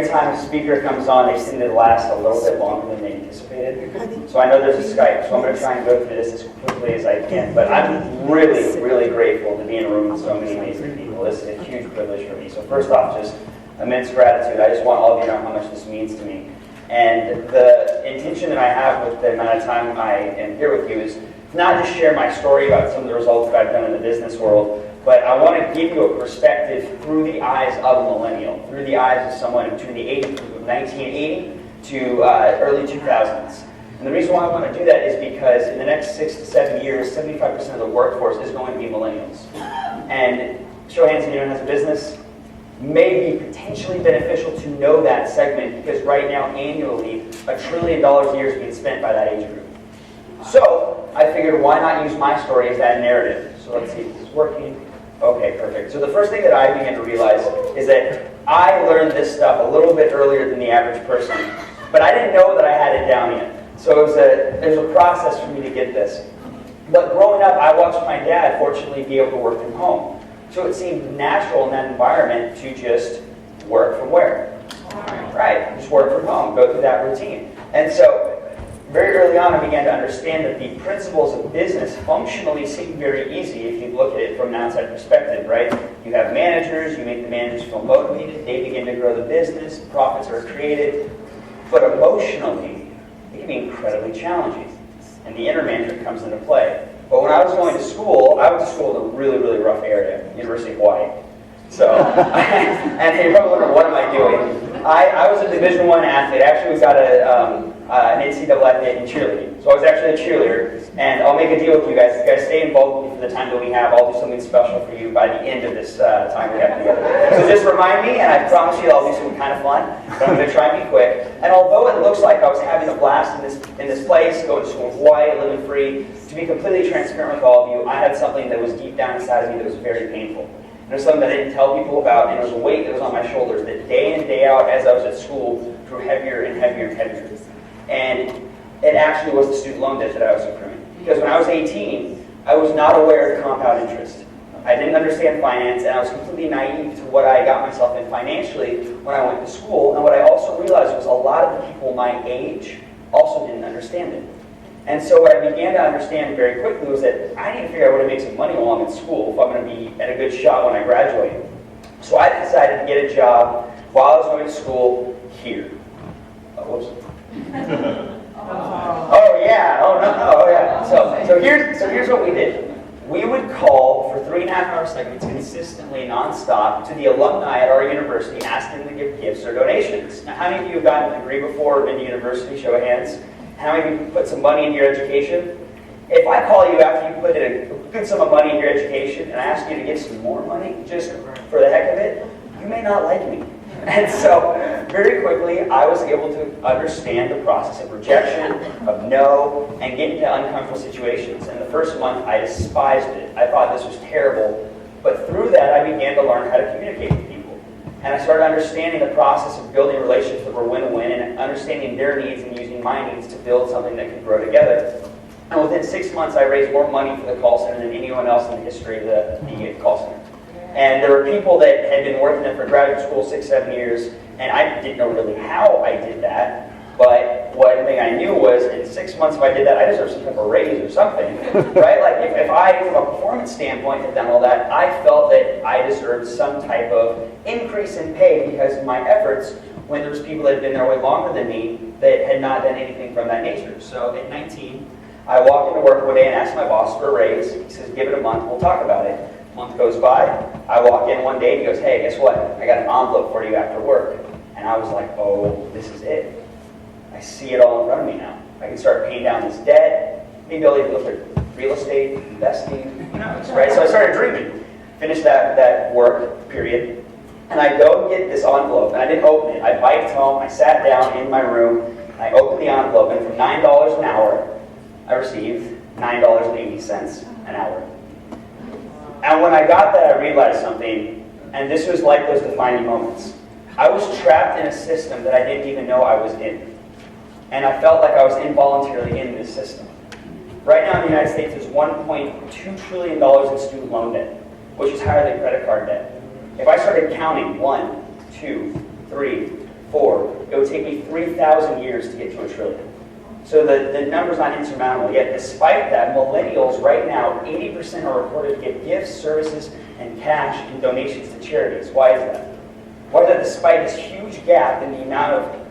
every time a speaker comes on, they seem to last a little bit longer than they anticipated. So I know there's a Skype, so I'm going to try and go through this as quickly as I can. But I'm really, really grateful to be in a room with so many amazing people. This is a huge privilege for me. So first off, just immense gratitude. I just want all of you to know how much this means to me. And the intention that I have with the amount of time I am here with you is not just share my story about some of the results that I've done in the business world, but I want to give you a perspective through the eyes of a millennial, through the eyes of someone between the age of 1980 to early 2000s. And the reason why I want to do that is because in the next 6 to 7 years, 75% of the workforce is going to be millennials. And show of hands, anyone has a business? May be potentially beneficial to know that segment because right now, annually, $1 trillion a year is being spent by that age group. So I figured, why not use my story as that narrative? So let's see if this is working. Okay, perfect. So the first thing that I began to realize is that I learned this stuff a little bit earlier than the average person, but I didn't know that I had it down yet. So it was a process for me to get this. But growing up, I watched my dad, fortunately, be able to work from home. So it seemed natural in that environment to just work from where? Right, just work from home, go through that routine. And so very early on, I began to understand that the principles of business functionally seem very easy if you look at it from an outside perspective, right? You have managers, you make the managers feel motivated, they begin to grow the business, profits are created. But emotionally, it can be incredibly challenging. And the inner manager comes into play. But when I was going to school, I went to school in a really, really rough area, University of Hawaii. So, and you're probably wondering, what am I doing? I was a Division I athlete. Actually, we got an NCAA in cheerleading. So I was actually a cheerleader. And I'll make a deal with you guys. If you guys stay involved with me for the time that we have, I'll do something special for you by the end of this time we have together. So just remind me, and I promise you I'll do something kind of fun. But I'm going to try and be quick. And although it looks like I was having a blast in this place, going to school in Hawaii, living free, to be completely transparent with all of you, I had something that was deep down inside of me that was very painful. And it was something that I didn't tell people about, and it was a weight that was on my shoulders that day in, day out, as I was at school, grew heavier and heavier and heavier. And it actually was the student loan debt that I was accruing. Because when I was 18, I was not aware of compound interest. I didn't understand finance, and I was completely naive to what I got myself in financially when I went to school. And what I also realized was a lot of the people my age also didn't understand it. And so what I began to understand very quickly was that I need to figure out a way to make some money while I'm in school if I'm going to be at a good shot when I graduate. So I decided to get a job while I was going to school here. Whoops. Oh yeah, oh no, oh yeah. So here's what we did. We would call for 3.5-hour segments consistently, nonstop, to the alumni at our university, asking them to give gifts or donations. Now, how many of you have gotten a degree before or been to university? Show of hands. How many of you put some money into your education? If I call you after you put in a good sum of money in your education and I ask you to give some more money just for the heck of it, you may not like me. And so, very quickly, I was able to understand the process of rejection, of no, and get into uncomfortable situations. And the first month, I despised it. I thought this was terrible. But through that, I began to learn how to communicate with people. And I started understanding the process of building relationships that were win-win and understanding their needs and using my needs to build something that could grow together. And within 6 months, I raised more money for the call center than anyone else in the history of the call center. And there were people that had been working there for graduate school 6-7 years, and I didn't know really how I did that. But one thing I knew was in 6 months, if I did that, I deserved some type of raise or something, right? Like if I, from a performance standpoint, had done all that, I felt that I deserved some type of increase in pay because of my efforts when there was people that had been there way longer than me that had not done anything from that nature. So at 19, I walked into work one day and asked my boss for a raise. He says, give it a month, we'll talk about it. A month goes by, I walk in one day and he goes, hey, guess what? I got an envelope for you after work. And I was like, oh, this is it. I see it all in front of me now. I can start paying down this debt. Maybe I'll even look at real estate, investing, right? So I started dreaming. Finished that work period. And I go and get this envelope, and I didn't open it. I biked home, I sat down in my room, I opened the envelope, and from $9 an hour, I received $9.80 an hour. And when I got that, I realized something, and this was like those defining moments. I was trapped in a system that I didn't even know I was in. And I felt like I was involuntarily in this system. Right now in the United States, there's $1.2 trillion in student loan debt, which is higher than credit card debt. If I started counting 1, 2, 3, 4, it would take me 3,000 years to get to a trillion. So the number's not insurmountable. Yet despite that, millennials right now, 80% are reported to give gifts, services, and cash and donations to charities. Why is that? Why is that despite this huge gap in the amount of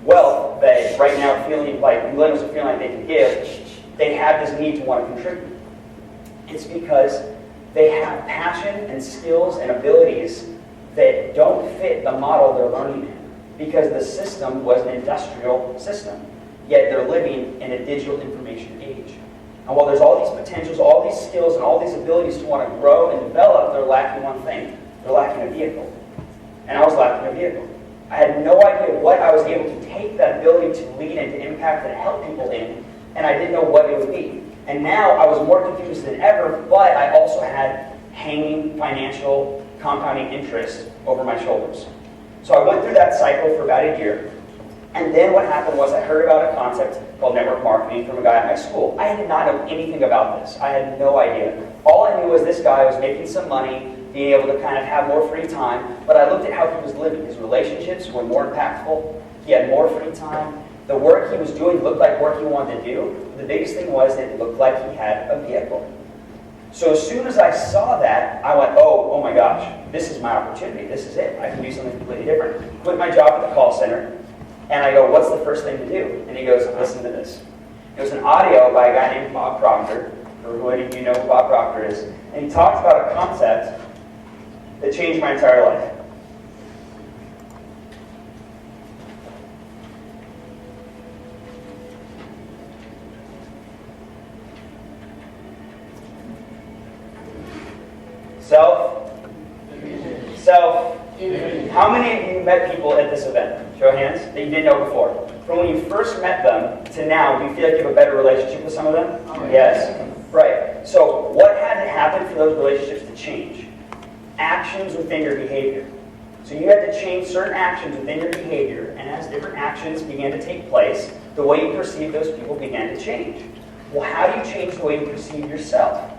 wealth that right now feeling like millennials are feeling like they can give, they have this need to want to contribute? It's because they have passion and skills and abilities that don't fit the model they're learning in, because the system was an industrial system, yet they're living in a digital information age. And while there's all these potentials, all these skills, and all these abilities to want to grow and develop, they're lacking one thing. They're lacking a vehicle. And I was lacking a vehicle. I had no idea what I was able to take that ability to lead and to impact and help people in, and I didn't know what it would be. And now I was more confused than ever, but I also had hanging financial compounding interest over my shoulders. So I went through that cycle for about a year, and then what happened was I heard about a concept called network marketing from a guy at my school. I did not know anything about this. I had no idea. All I knew was this guy was making some money, being able to kind of have more free time, but I looked at how he was living. His relationships were more impactful. He had more free time. The work he was doing looked like work he wanted to do. The biggest thing was that it looked like he had a vehicle. So as soon as I saw that, I went, oh my gosh, this is my opportunity. This is it. I can do something completely different. Quit my job at the call center, and I go, what's the first thing to do? And he goes, listen to this. It was an audio by a guy named Bob Proctor, for who of you know who Bob Proctor is, and he talks about a concept that changed my entire life. Self. How many of you met people at this event? Show of hands that you didn't know before. From when you first met them to now, do you feel like you have a better relationship with some of them? Yes. Right. So what had to happen for those relationships to change? Actions within your behavior. So you had to change certain actions within your behavior, and as different actions began to take place, the way you perceive those people began to change. Well, how do you change the way you perceive yourself?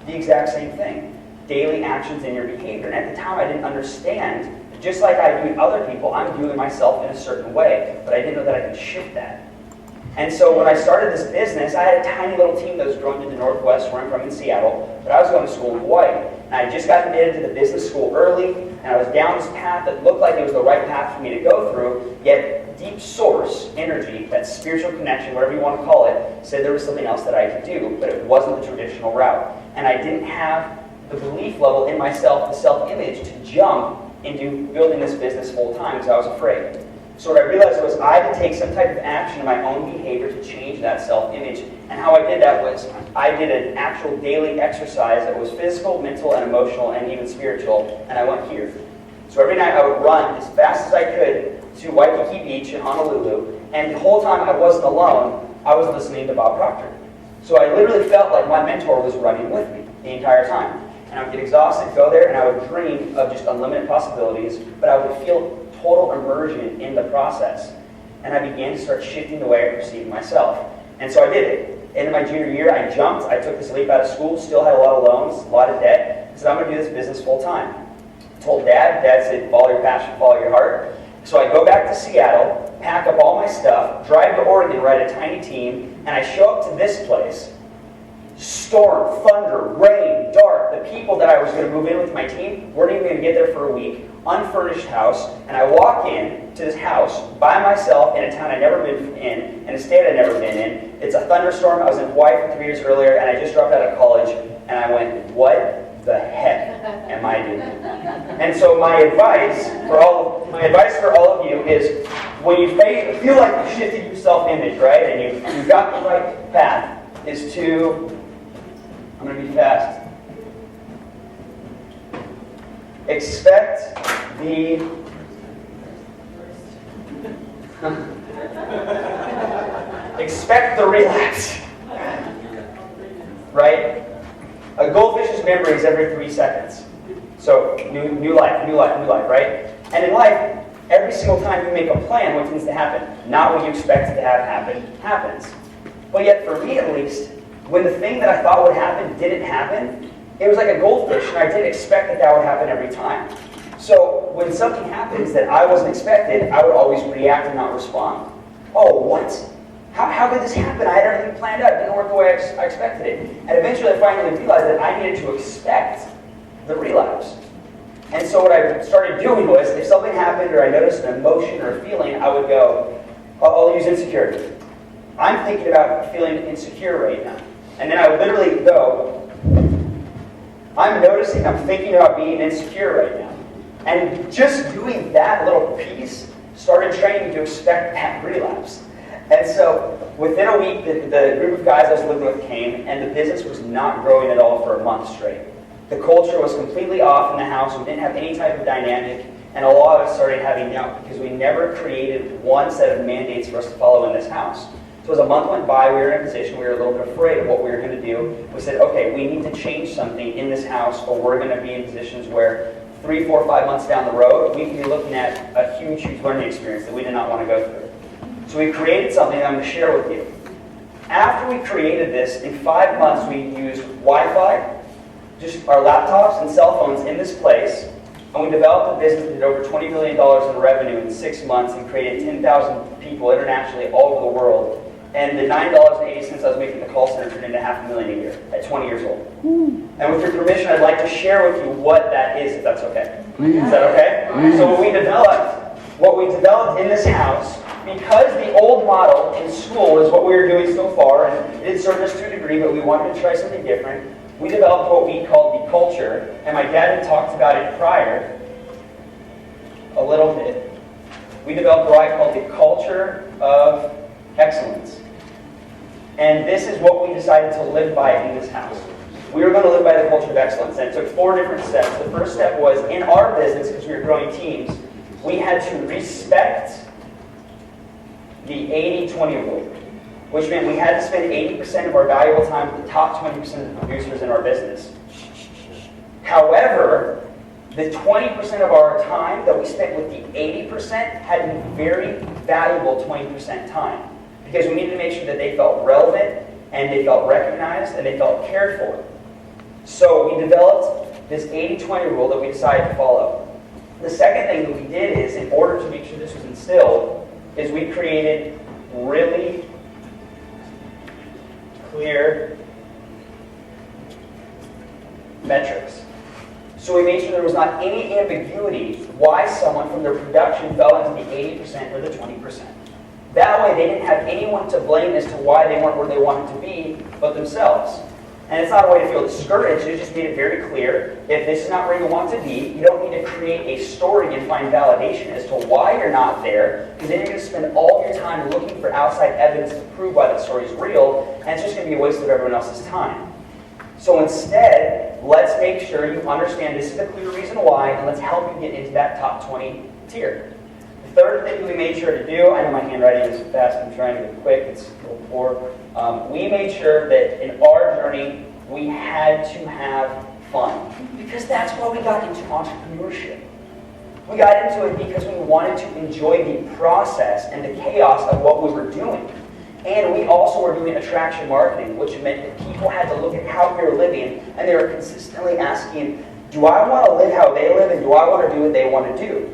The exact same thing. Daily actions in your behavior. And at the time I didn't understand, just like I viewed other people, I'm viewing myself in a certain way, but I didn't know that I could shift that. And so when I started this business, I had a tiny little team that was growing to the Northwest, where I'm from in Seattle, but I was going to school in Hawaii. And I had just gotten admitted to the business school early, and I was down this path that looked like it was the right path for me to go through, yet deep source, energy, that spiritual connection, whatever you want to call it, said there was something else that I could do, but it wasn't the traditional route. And I didn't have the belief level in myself, the self-image, to jump into building this business full time, because I was afraid. So what I realized was I had to take some type of action in my own behavior to change that self-image. And how I did that was I did an actual daily exercise that was physical, mental, and emotional, and even spiritual, and I went here. So every night I would run as fast as I could to Waikiki Beach in Honolulu, and the whole time I wasn't alone, I was listening to Bob Proctor. So I literally felt like my mentor was running with me the entire time. And I would get exhausted, go there, and I would dream of just unlimited possibilities, but I would feel total immersion in the process. And I began to start shifting the way I perceived myself. And so I did it. In my junior year, I jumped. I took this leap out of school, still had a lot of loans, a lot of debt. I said, I'm going to do this business full time. I told Dad said, follow your passion, follow your heart. So I go back to Seattle, pack up all my stuff, drive to Oregon, write a tiny team, and I show up to this place. Storm, thunder, rain, dark. The people that I was going to move in with my team weren't even going to get there for a week. Unfurnished house. And I walk in to this house by myself in a town I'd never been in a state I'd never been in. It's a thunderstorm. I was in Hawaii for 3 years earlier, and I just dropped out of college. And I went, what the heck am I doing? And so my advice for all of you is, when you feel like you shifted your self-image, right, and you've got the right path, is to, I'm going to be fast, expect the relapse. Right? A goldfish's memory is every 3 seconds. So new life, right? And in life, every single time you make a plan, what tends to happen? Not what you expect it to have happen, happens. But yet, for me at least, when the thing that I thought would happen didn't happen, it was like a goldfish, and I didn't expect that would happen every time. So when something happens that I wasn't expected, I would always react and not respond. Oh, what? How could this happen? I had everything planned out. It didn't work the way I expected it. And eventually I finally realized that I needed to expect the relapse. And so what I started doing was, if something happened or I noticed an emotion or a feeling, I would go, I'll use insecurity. I'm thinking about feeling insecure right now. And then I would literally go, I'm noticing I'm thinking about being insecure right now. And just doing that little piece started training me to expect that relapse. And so within a week, the group of guys I was living with came, and the business was not growing at all for a month straight. The culture was completely off in the house. We didn't have any type of dynamic, and a lot of us started having doubt because we never created one set of mandates for us to follow in this house. So as a month went by, we were in a position we were a little bit afraid of what we were going to do. We said, okay, we need to change something in this house, or we're going to be in positions where 3, 4, 5 months down the road, we can be looking at a huge learning experience that we did not want to go through. So we created something that I'm going to share with you. After we created this, in 5 months we used Wi-Fi, just our laptops and cell phones in this place, and we developed a business that did over $20 million in revenue in 6 months and created 10,000 people internationally all over the world. And the $9.80 I was making in the call center turned into $500,000 a year at 20 years old. And with your permission, I'd like to share with you what that is, if that's okay. Please. Is that okay? Please. So what we developed in this house, because the old model in school is what we were doing so far, and it served us to a degree, but we wanted to try something different, we developed what we called the culture, and my dad had talked about it prior a little bit. We developed what I called the culture of excellence. And this is what we decided to live by in this house. We were going to live by the culture of excellence, and it took 4 different steps. The first step was, in our business, because we were growing teams, we had to respect the 80-20 rule, which meant we had to spend 80% of our valuable time with the top 20% of the producers in our business. However, the 20% of our time that we spent with the 80% had to be very valuable 20% time, because we needed to make sure that they felt relevant, and they felt recognized, and they felt cared for. So we developed this 80-20 rule that we decided to follow. The second thing that we did is, in order to make sure this was instilled, is we created really clear metrics. So we made sure there was not any ambiguity why someone from their production fell into the 80% or the 20%. That way they didn't have anyone to blame as to why they weren't where they wanted to be but themselves. And it's not a way to feel discouraged, it just made it very clear, if this is not where you want to be, you don't need to create a story and find validation as to why you're not there, because then you're going to spend all your time looking for outside evidence to prove why that story is real, and it's just going to be a waste of everyone else's time. So instead, let's make sure you understand this is the clear reason why, and let's help you get into that top 20 tier. The third thing we made sure to do, I know my handwriting is fast, I'm trying to be quick, it's a little poor. We made sure that in our journey, we had to have fun. Because that's why we got into entrepreneurship. We got into it because we wanted to enjoy the process and the chaos of what we were doing. And we also were doing attraction marketing, which meant that people had to look at how we were living, and they were consistently asking, do I want to live how they live, and do I want to do what they want to do?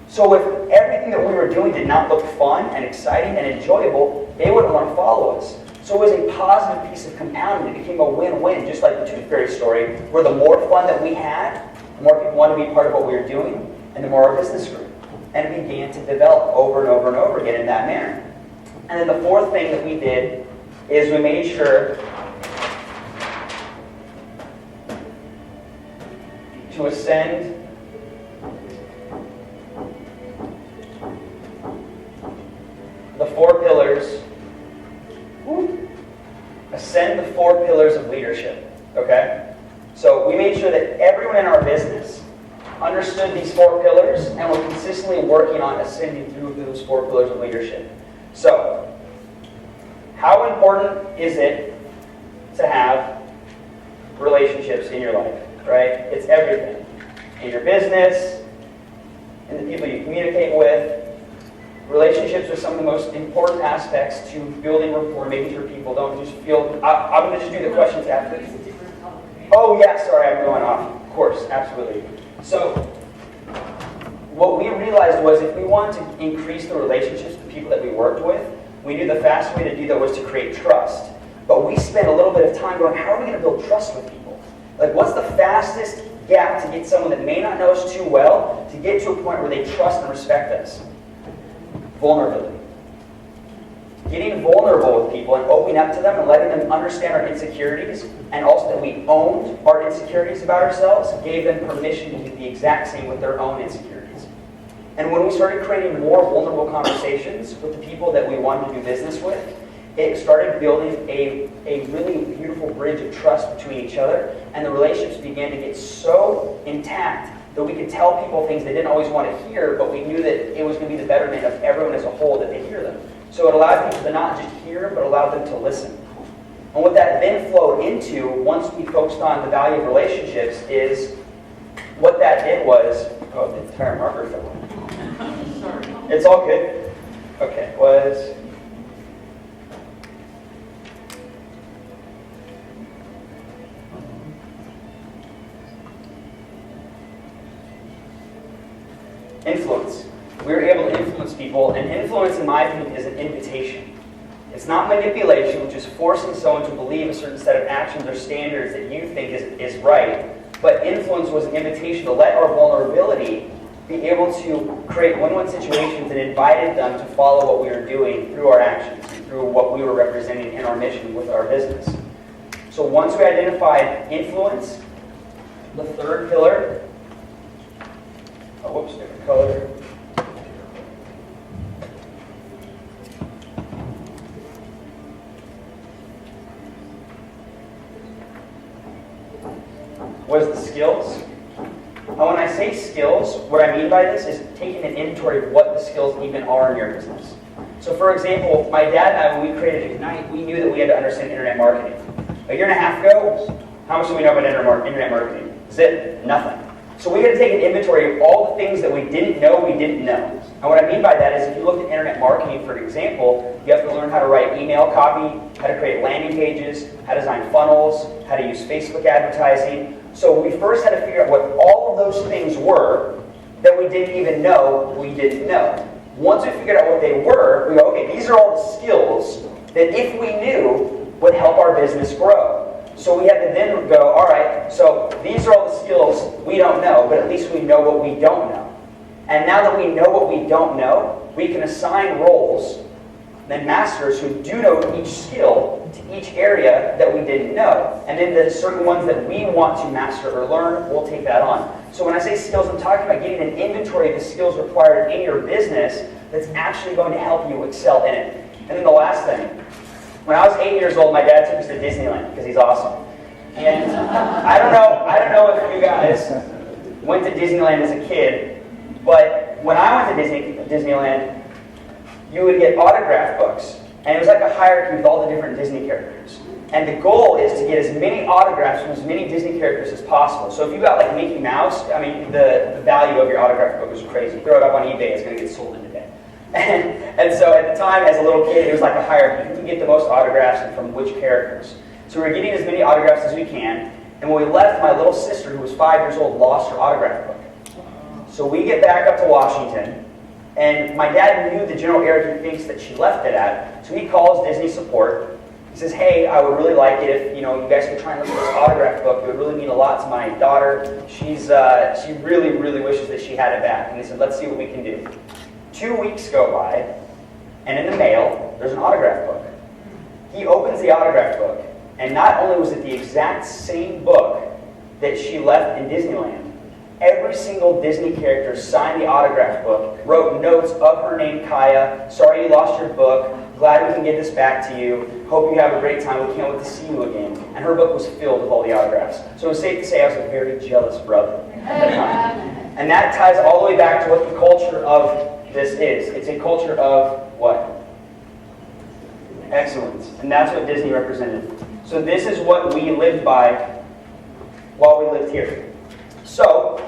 So if everything that we were doing did not look fun and exciting and enjoyable, they wouldn't want to follow us. So it was a positive piece of compounding. It became a win-win, just like the Tooth Fairy story, where the more fun that we had, the more people wanted to be part of what we were doing, and the more our business grew. And it began to develop over and over and over again in that manner. And then the fourth thing that we did is we made sure to ascend the 4 pillars. Ascend the 4 pillars of leadership. Okay? So we made sure that everyone in our business understood these 4 pillars and were consistently working on ascending through those 4 pillars of leadership. So, how important is it to have relationships in your life, right? It's everything. In your business, in the people you communicate with. Relationships are some of the most important aspects to building rapport, making sure people don't just feel... I'm going to just do the questions after. Oh, yeah, sorry, I'm going off. Of course, absolutely. So, what we realized was if we wanted to increase the relationships with the people that we worked with, we knew the fastest way to do that was to create trust. But we spent a little bit of time going, how are we going to build trust with people? Like, what's the fastest gap to get someone that may not know us too well to get to a point where they trust and respect us? Vulnerability. Getting vulnerable with people and opening up to them and letting them understand our insecurities, and also that we owned our insecurities about ourselves, gave them permission to do the exact same with their own insecurities. And when we started creating more vulnerable conversations with the people that we wanted to do business with, it started building a really beautiful bridge of trust between each other, and the relationships began to get so intact that we could tell people things they didn't always want to hear, but we knew that it was going to be the betterment of everyone as a whole that they hear them. So it allowed people to not just hear, but allowed them to listen. And what that then flowed into, once we focused on the value of relationships, is what that did was, oh, the entire marker fell away. Sorry. It's all good. Okay, was... influence. We were able to influence people, and influence, in my opinion, is an invitation. It's not manipulation, which is forcing someone to believe a certain set of actions or standards that you think is right, but influence was an invitation to let our vulnerability be able to create win-win situations, and invited them to follow what we were doing through our actions, through what we were representing in our mission with our business. So once we identified influence, the third pillar, different color. Was the skills. And when I say skills, what I mean by this is taking an inventory of what the skills even are in your business. So for example, my dad and I, when we created Ignite, we knew that we had to understand internet marketing. A year and a half ago, how much do we know about internet marketing? Is it? Nothing. So we had to take an inventory of all the things that we didn't know. And what I mean by that is if you look at internet marketing, for example, you have to learn how to write email copy, how to create landing pages, how to design funnels, how to use Facebook advertising. So we first had to figure out what all of those things were that we didn't even know we didn't know. Once we figured out what they were, we go, okay, these are all the skills that if we knew would help our business grow. So we had to then go, all right, so these are all the skills we don't know, but at least we know what we don't know. And now that we know what we don't know, we can assign roles, then masters who do know each skill to each area that we didn't know. And then the certain ones that we want to master or learn, we'll take that on. So when I say skills, I'm talking about getting an inventory of the skills required in your business that's actually going to help you excel in it. And then the last thing. When I was 8 years old, my dad took us to Disneyland because he's awesome. And I don't know if you guys went to Disneyland as a kid, but when I went to Disneyland, you would get autograph books. And it was like a hierarchy with all the different Disney characters. And the goal is to get as many autographs from as many Disney characters as possible. So if you got like Mickey Mouse, I mean, the value of your autograph book was crazy. Throw it up on eBay, it's going to get sold in a day. And so at the time, as a little kid, it was like a hierarchy. Who can get the most autographs and from which characters? So we were getting as many autographs as we can. And when we left, my little sister, who was 5 years old, lost her autograph book. So we get back up to Washington, and my dad knew the general area he thinks that she left it at. So he calls Disney support. He says, hey, I would really like it if you guys could try and look at this autograph book. It would really mean a lot to my daughter. She really, really wishes that she had it back. And they said, let's see what we can do. 2 weeks go by, and in the mail, there's an autograph book. He opens the autograph book, and not only was it the exact same book that she left in Disneyland, every single Disney character signed the autograph book, wrote notes of her name, Kaya. Sorry you lost your book. Glad we can get this back to you. Hope you have a great time. We can't wait to see you again. And her book was filled with all the autographs. So it was safe to say I was a very jealous brother at the time. And that ties all the way back to what the culture of this is. It's a culture of what? Excellence. And that's what Disney represented. So this is what we lived by while we lived here. So,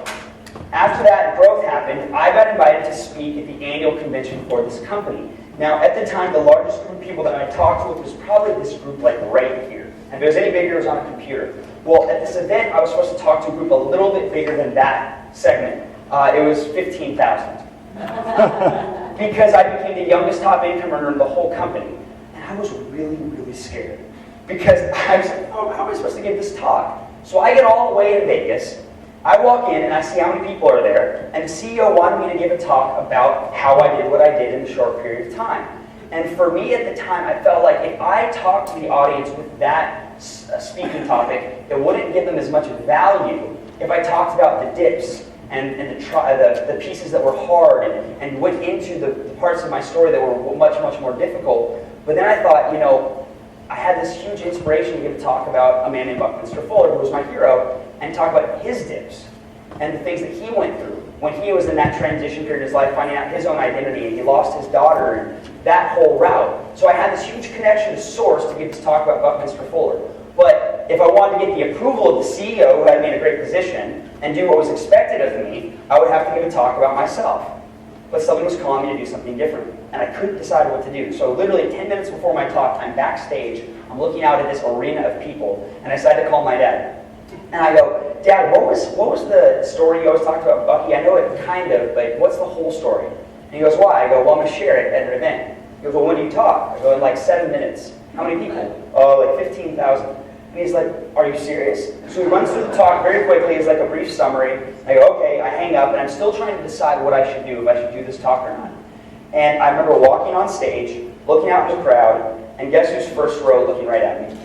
after that growth happened, I got invited to speak at the annual convention for this company. Now, at the time, the largest group of people that I talked with was probably this group like right here. And if it was any bigger, it was on a computer. Well, at this event, I was supposed to talk to a group a little bit bigger than that segment. It was 15,000. Because I became the youngest top income earner in the whole company. And I was really, really scared. Because I was like, oh, how am I supposed to give this talk? So I get all the way to Vegas. I walk in and I see how many people are there. And the CEO wanted me to give a talk about how I did what I did in a short period of time. And for me at the time, I felt like if I talked to the audience with that speaking topic, it wouldn't give them as much value if I talked about the dips and the pieces that were hard and went into the parts of my story that were much, much more difficult. But then I thought, I had this huge inspiration to give a talk about a man named Buckminster Fuller, who was my hero, and talk about his dips and the things that he went through when he was in that transition period in his life, finding out his own identity, and he lost his daughter, and that whole route. So I had this huge connection to source to give this talk about Buckminster Fuller. But if I wanted to get the approval of the CEO, who had me in a great position, and do what was expected of me, I would have to give a talk about myself. But something was calling me to do something different, and I couldn't decide what to do. So literally 10 minutes before my talk, I'm backstage, I'm looking out at this arena of people, and I decided to call my dad. And I go, Dad, what was the story you always talked about Bucky? I know it kind of, but what's the whole story? And he goes, why? I go, well, I'm going to share it at an event. He goes, well, when do you talk? I go, in like 7 minutes. How many people? Oh, like 15,000. And he's like, are you serious? So he runs through the talk very quickly. It's like a brief summary. I go, okay. I hang up, and I'm still trying to decide what I should do, if I should do this talk or not. And I remember walking on stage, looking out in the crowd, and guess who's first row looking right at me?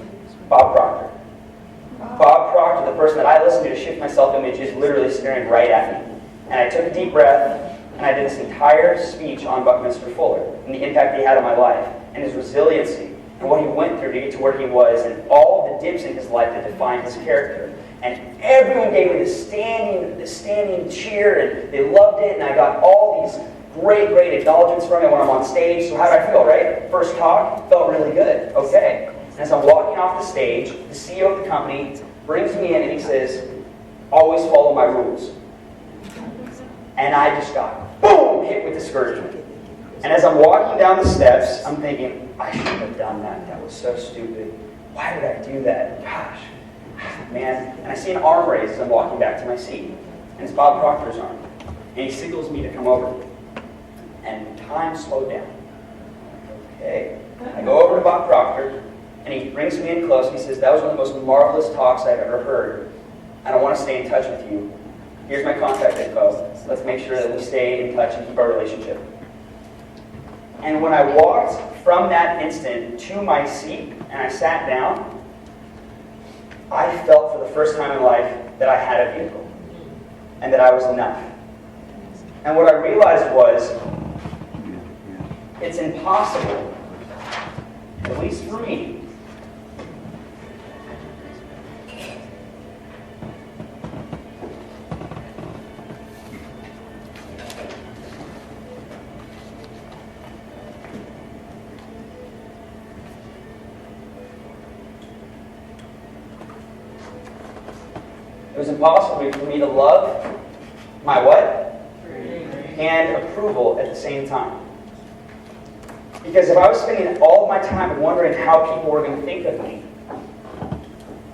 Bob Proctor. Bob Proctor, the person that I listened to shift my self-image, is literally staring right at me. And I took a deep breath, and I did this entire speech on Buckminster Fuller and the impact he had on my life, and his resiliency, and what he went through to get to where he was, and all the dips in his life that defined his character. And everyone gave me this standing cheer, and they loved it, and I got all these great acknowledgments from it when I'm on stage. So how did I feel, right? First talk, felt really good. Okay. And as I'm walking off the stage, the CEO of the company brings me in and he says, always follow my rules. And I just got, boom, hit with discouragement. And as I'm walking down the steps, I'm thinking, I shouldn't have done that. That was so stupid. Why did I do that? Gosh, man. And I see an arm raise as I'm walking back to my seat. And it's Bob Proctor's arm. And he signals me to come over. And time slowed down. Okay. I go over to Bob Proctor, and he brings me in close, and he says, that was one of the most marvelous talks I've ever heard. And I want to stay in touch with you. Here's my contact info. Let's make sure that we stay in touch and keep our relationship. And when I walked from that instant to my seat, and I sat down, I felt for the first time in life that I had a vehicle, and that I was enough. And what I realized was, it's impossible, at least for me, it was impossible for me to love my what? And approval at the same time. Because if I was spending all of my time wondering how people were going to think of me,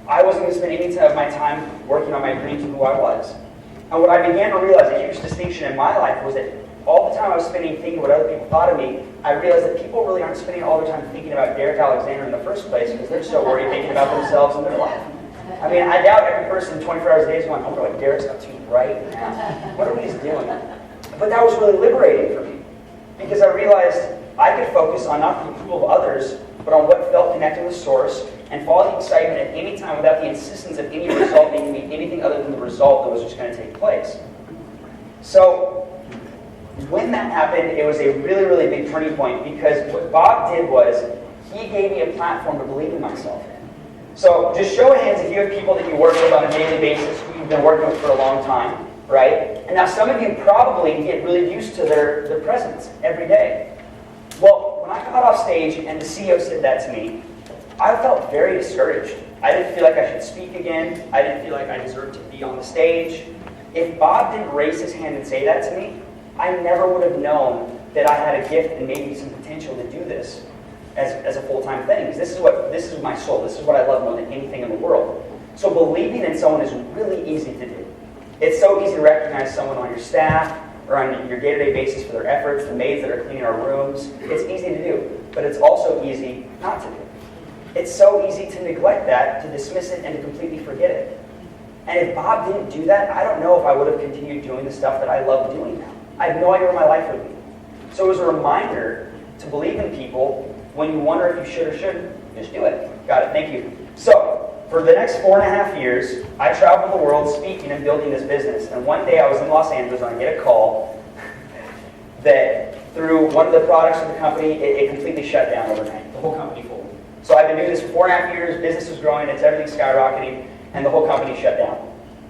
I wasn't going to spend any of my time working on my dreams of who I was. And what I began to realize, a huge distinction in my life, was that all the time I was spending thinking what other people thought of me, I realized that people really aren't spending all their time thinking about Darik Alexander in the first place because they're so worried thinking about themselves and their life. I mean, I doubt every person 24 hours a day is going, I wonder what Darik's up to right now. What are we doing? But that was really liberating for me because I realized I could focus on not the approval of others, but on what felt connected with Source, and follow the excitement at any time without the insistence of any result being to be anything other than the result that was just going to take place. So when that happened, it was a really, really big turning point because what Bob did was he gave me a platform to believe in myself. So just show of hands if you have people that you work with on a daily basis who you've been working with for a long time, right? And now some of you probably get really used to their presence every day. Well, when I got off stage and the CEO said that to me, I felt very discouraged. I didn't feel like I should speak again. I didn't feel like I deserved to be on the stage. If Bob didn't raise his hand and say that to me, I never would have known that I had a gift and maybe some potential to do this as a full-time thing. Because this is my soul. This is what I love more than anything in the world. So believing in someone is really easy to do. It's so easy to recognize someone on your staff or on your day-to-day basis for their efforts, the maids that are cleaning our rooms. It's easy to do, but it's also easy not to do. It's so easy to neglect that, to dismiss it, and to completely forget it. And if Bob didn't do that, I don't know if I would have continued doing the stuff that I love doing now. I have no idea where my life would be. So it was a reminder to believe in people when you wonder if you should or shouldn't, just do it. Got it, thank you. So, for the next 4.5 years, I traveled the world speaking and building this business. And one day I was in Los Angeles and I get a call that through one of the products of the company, it completely shut down overnight. The whole company folded. So I've been doing this for 4.5 years, business was growing, everything's skyrocketing, and the whole company shut down.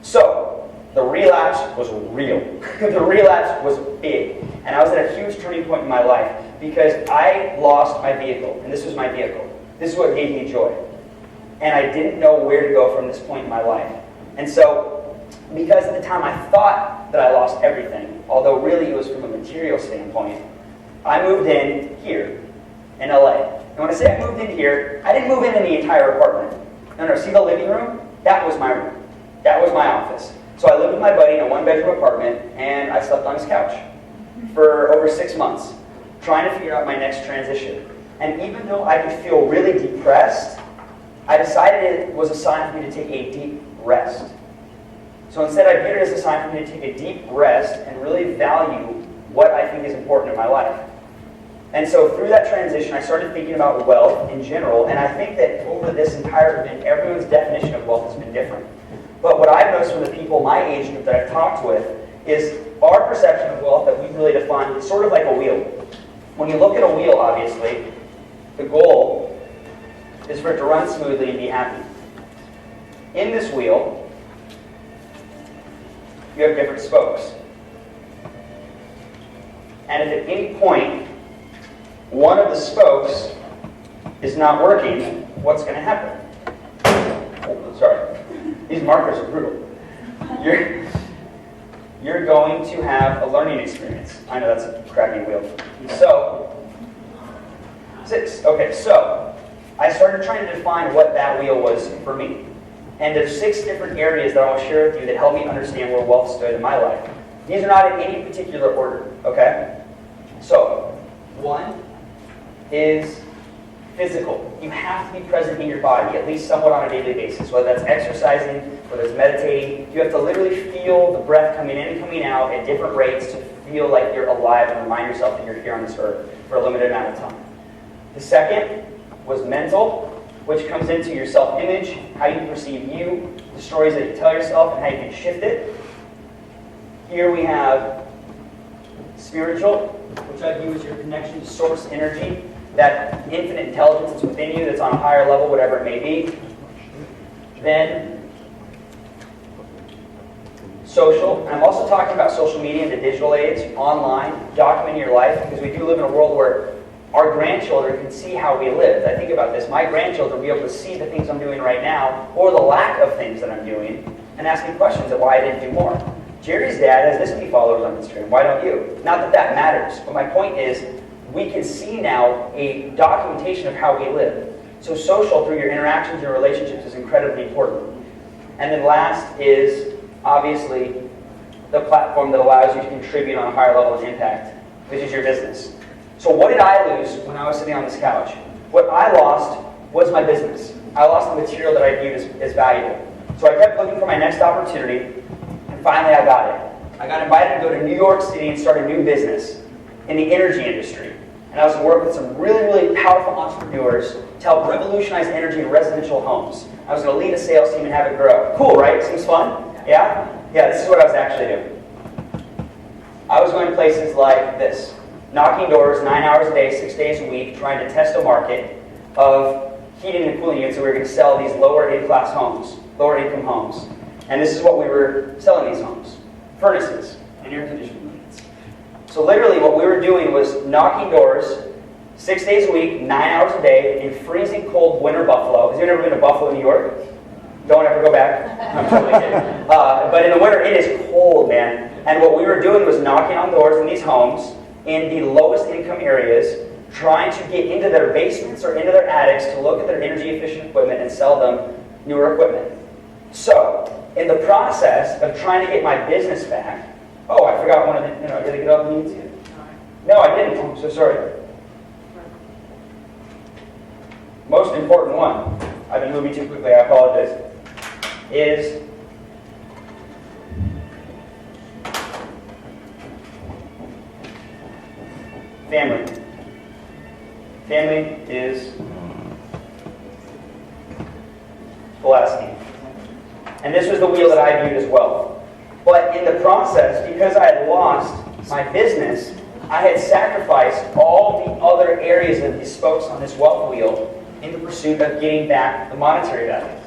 So, the relapse was real. The relapse was big. And I was at a huge turning point in my life because I lost my vehicle, and this was my vehicle. This is what gave me joy. And I didn't know where to go from this point in my life. And so, because at the time I thought that I lost everything, although really it was from a material standpoint, I moved in here in LA. And when I say I moved in here, I didn't move in the entire apartment. No, see the living room? That was my room. That was my office. So I lived with my buddy in a one-bedroom apartment, and I slept on his couch for over 6 months, trying to figure out my next transition. And even though I could feel really depressed, I decided it was a sign for me to take a deep rest. So instead, I viewed it as a sign for me to take a deep rest and really value what I think is important in my life. And so through that transition, I started thinking about wealth in general, and I think that over this entire event, everyone's definition of wealth has been different. But what I've noticed from the people my age group that I've talked with is our perception of wealth that we've really defined is sort of like a wheel. When you look at a wheel, obviously, the goal is for it to run smoothly and be happy. In this wheel, you have different spokes. And if at any point one of the spokes is not working, what's going to happen? Oh, sorry. These markers are brutal. You're going to have a learning experience. I know that's a crappy wheel. So, 6. Okay, so I started trying to define what that wheel was for me. And there's 6 different areas that I'll share with you that help me understand where wealth stood in my life. These are not in any particular order, okay? So, 1 is physical. You have to be present in your body, at least somewhat on a daily basis, whether that's exercising, whether it's meditating. You have to literally feel the breath coming in and coming out at different rates to feel like you're alive and remind yourself that you're here on this earth for a limited amount of time. The second was mental, which comes into your self-image, how you perceive you, the stories that you tell yourself, and how you can shift it. Here we have spiritual, which I view as your connection to source energy, that infinite intelligence that's within you, that's on a higher level, whatever it may be. Then, social. And I'm also talking about social media and the digital age, online, documenting your life, because we do live in a world where our grandchildren can see how we live. I think about this. My grandchildren will be able to see the things I'm doing right now, or the lack of things that I'm doing, and ask me questions of why I didn't do more. Jerry's dad has this many followers on Instagram. Why don't you? Not that that matters, but my point is, we can see now a documentation of how we live. So social, through your interactions and relationships, is incredibly important. And then last is, obviously, the platform that allows you to contribute on a higher level of impact, which is your business. So what did I lose when I was sitting on this couch? What I lost was my business. I lost the material that I viewed as valuable. So I kept looking for my next opportunity, and finally I got it. I got invited to go to New York City and start a new business in the energy industry. And I was going to work with some really, really powerful entrepreneurs to help revolutionize energy in residential homes. I was going to lead a sales team and have it grow. Cool, right? Seems fun? Yeah? Yeah, this is what I was actually doing. I was going to places like this. Knocking doors 9 hours a day, 6 days a week, trying to test a market of heating and cooling units. So we were going to sell these lower in-class homes, lower income homes. And this is what we were selling these homes. Furnaces and air conditioning units. So literally what we were doing was knocking doors 6 days a week, 9 hours a day, in freezing cold winter Buffalo. Has anyone ever been to Buffalo, New York? Don't ever go back. I'm totally kidding. But in the winter, it is cold, man. And what we were doing was knocking on doors in these homes in the lowest income areas, trying to get into their basements or into their attics to look at their energy efficient equipment and sell them newer equipment. So, in the process of trying to get my business back, oh, I forgot one of the, did I get up and need to? No, I didn't. I'm so sorry. Most important one, I've been moving too quickly, I apologize, is family. Family is the last thing. And this was the wheel that I viewed as well. But in the process, because I had lost my business, I had sacrificed all the other areas of the spokes on this wealth wheel in the pursuit of getting back the monetary value.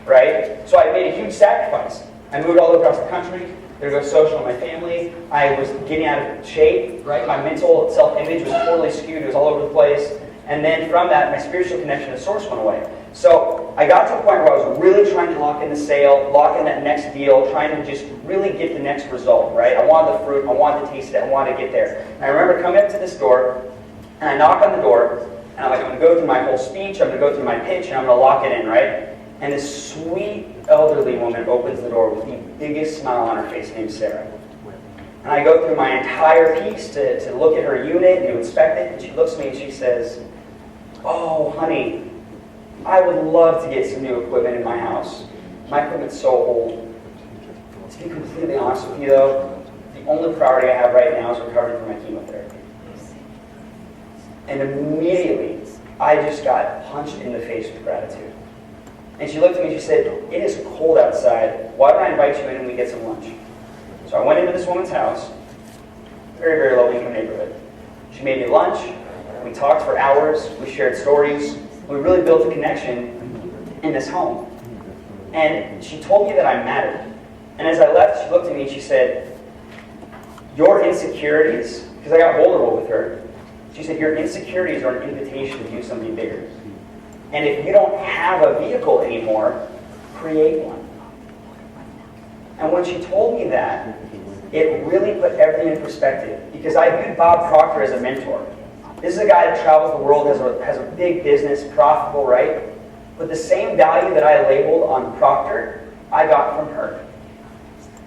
Right? So I made a huge sacrifice. I moved all across the country. There goes social in my family. I was getting out of shape. Right? My mental self-image was totally skewed. It was all over the place. And then from that, my spiritual connection to Source went away. So I got to a point where I was really trying to lock in the sale, lock in that next deal, trying to just really get the next result, right? I wanted the fruit, I wanted to taste it, I wanted to get there. And I remember coming up to this door, and I knock on the door, and I'm going to go through my whole speech, I'm going to go through my pitch, and I'm going to lock it in, right? And this sweet elderly woman opens the door with the biggest smile on her face, named Sarah. And I go through my entire piece to look at her unit and to inspect it, and she looks at me and she says, "Oh, honey, I would love to get some new equipment in my house. My equipment's so old. To be completely honest with you though, the only priority I have right now is recovering from my chemotherapy." And immediately, I just got punched in the face with gratitude. And she looked at me and she said, "It is cold outside. Why don't I invite you in and we get some lunch?" So I went into this woman's house, very, very low income neighborhood. She made me lunch. We talked for hours. We shared stories. We really built a connection in this home. And she told me that I mattered. And as I left, she looked at me and she said, "Your insecurities," because I got vulnerable with her, she said, "Your insecurities are an invitation to do something bigger. And if you don't have a vehicle anymore, create one." And when she told me that, it really put everything in perspective. Because I viewed Bob Proctor as a mentor. This is a guy that travels the world, has a big business, profitable, right? But the same value that I labeled on Proctor, I got from her.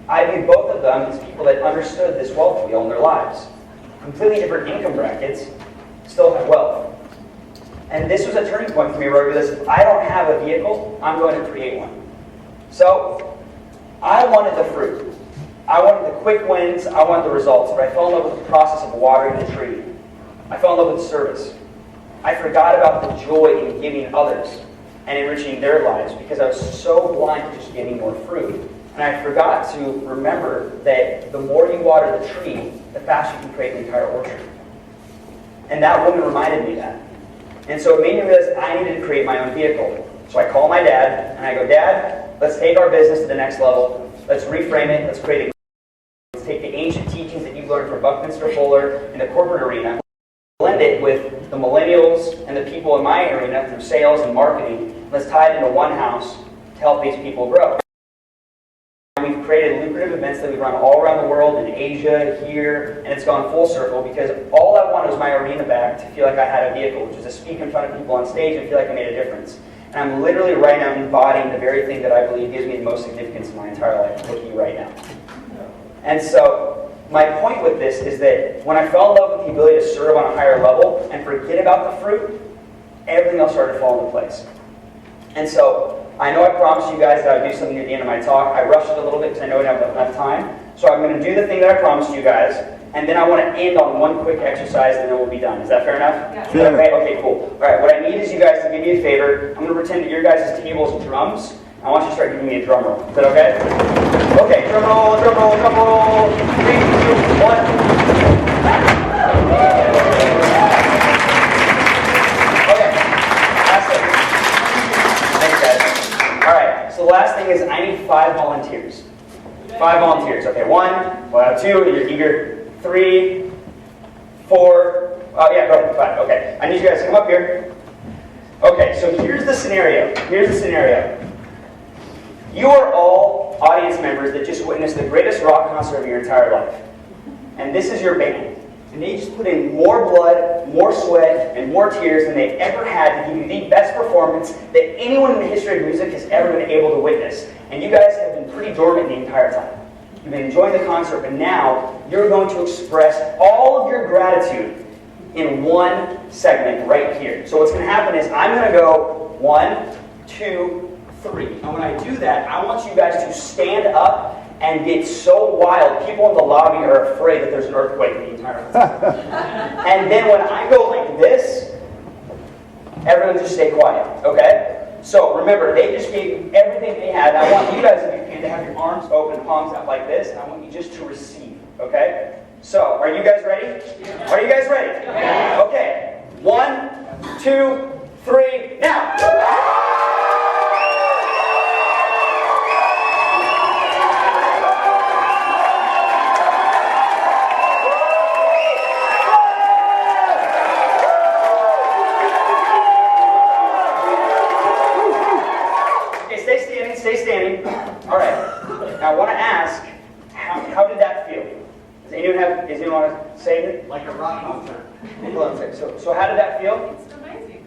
I viewed both of them as people that understood this wealth wheel in their lives. Completely different income brackets, still have wealth. And this was a turning point for me where I realized, if I don't have a vehicle, I'm going to create one. So, I wanted the fruit. I wanted the quick wins, I wanted the results, but I fell in love with the process of watering the tree. I fell in love with service. I forgot about the joy in giving others and enriching their lives because I was so blind to just getting more fruit. And I forgot to remember that the more you water the tree, the faster you can create an entire orchard. And that woman reminded me that. And so it made me realize I needed to create my own vehicle. So I call my dad and I go, "Dad, let's take our business to the next level. Let's reframe it. Let's create let's take the ancient teachings that you've learned from Buckminster Fuller in the corporate arena, blend it with the millennials and the people in my arena through sales and marketing. Let's tie it into one house to help these people grow." We've created lucrative events that we run all around the world, in Asia, here, and it's gone full circle because all I wanted was my arena back to feel like I had a vehicle, which is to speak in front of people on stage and feel like I made a difference. And I'm literally right now embodying the very thing that I believe gives me the most significance in my entire life. Look at you right now. And so, my point with this is that when I fell in love with the ability to serve on a higher level and forget about the fruit, everything else started to fall into place. And so, I know I promised you guys that I would do something at the end of my talk. I rushed it a little bit because I know I don't have enough time. So I'm going to do the thing that I promised you guys, and then I want to end on one quick exercise, and then we'll be done. Is that fair enough? Yeah. Sure. Okay, cool. All right, what I need is you guys to do me a favor. I'm going to pretend that your guys' tables are drums. I want you to start giving me a drum roll. Is that okay? Okay, drum roll, drum roll, drum roll. 3, 2, 1. So the last thing is I need 5 volunteers. 5 volunteers. Okay, 1, 2, you're eager. 3, 4, yeah, go 5. Okay, I need you guys to come up here. Okay, so here's the scenario. You are all audience members that just witnessed the greatest rock concert of your entire life. And this is your band. And they just put in more blood, more sweat, and more tears than they ever had to give you the best performance that anyone in the history of music has ever been able to witness. And you guys have been pretty dormant the entire time. You've been enjoying the concert, but now you're going to express all of your gratitude in one segment right here. So what's going to happen is I'm going to go 1, 2, 3. And when I do that, I want you guys to stand up and get so wild. People in the lobby are afraid that there's an earthquake in the entire time. And then when I go like this, everyone just stay quiet, okay? So remember, they just gave you everything they had. I want you guys, if you can, to have your arms open, palms out like this, and I want you just to receive, okay? So, are you guys ready? Yeah. Are you guys ready? Yeah. Okay. 1, 2, 3, now! Stay standing. All right. Now I want to ask, how did that feel? Does anyone want to say it? Like a rock concert. So how did that feel? It's amazing.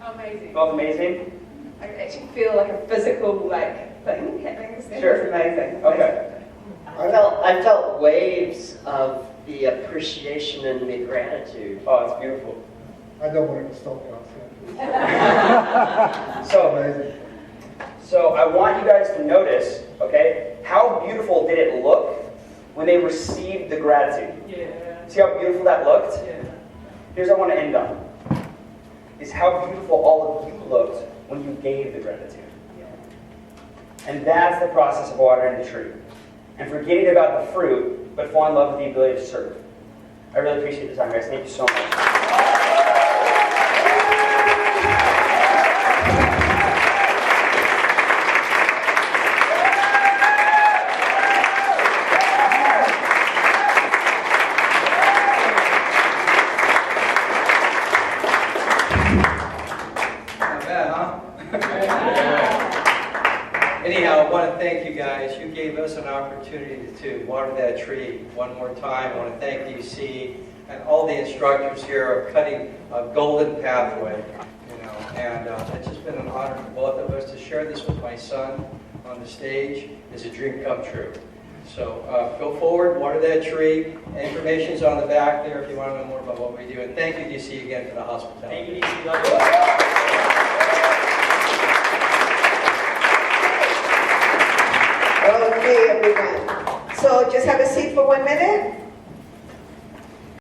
Amazing. Felt amazing? I actually feel like a physical thing happening. Sure. It's amazing. Okay. I felt waves of the appreciation and the gratitude. Oh, it's beautiful. I don't want it to stop concert. So I want you guys to notice, okay, how beautiful did it look when they received the gratitude? Yeah. See how beautiful that looked? Yeah. Here's what I want to end on, is how beautiful all of you looked when you gave the gratitude. Yeah. And that's the process of watering the tree. And forgetting about the fruit, but fall in love with the ability to serve. I really appreciate the time, guys. Thank you so much. Anyhow, I want to thank you guys. You gave us an opportunity to water that tree one more time. I want to thank DC and all the instructors here of cutting a golden pathway. And it's just been an honor for both of us to share this with my son on the stage. It's a dream come true. So go forward, water that tree. Information's on the back there if you want to know more about what we do. And thank you, DC, again for the hospitality. Thank you, DC. Love you. Okay, everyone. So just have a seat for 1 minute.